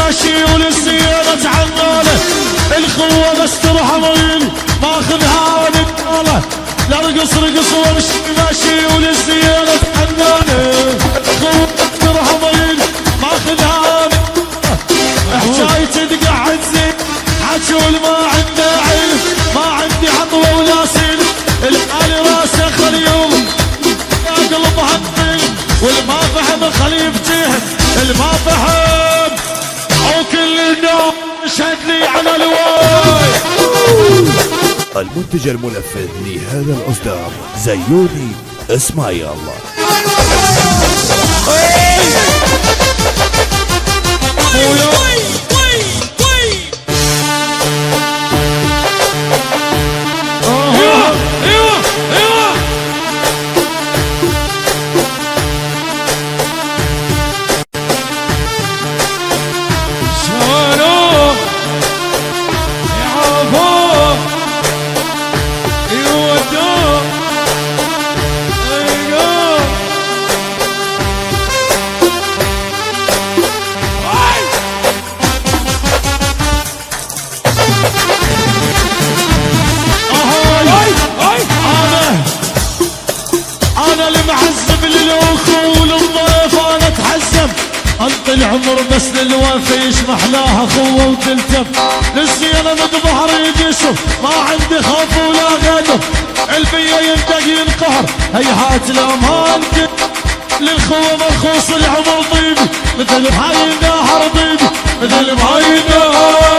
ماشي وللسيارة تعماله الخوة بس ترحمين ماخذها ونقاله لا رقص رقص وامشي ماشي وللسيارة تعماله الخوة ترحمين ماخذها حكاية تقعد زين حجول ما عنده علم ما عندي عطوة ولا سلم الحالي راسه خليوم قلب هالدين والما فهم خليب جهد الما فهم او كل النوم شهد لي على الواي. المنتج المنفذ لهذا الإصدار زيوني اسمع يا الله. العمر بس للوفا يشمح لها خوة وتلتف للسيارة بظهر يجسف ما عندي خوف ولا غدر البية ينتقي ينقهر هيهات الأمان للخوة مرخوص العمر طيبي مثل بهاي النهر طيبي مثل بهاي النهر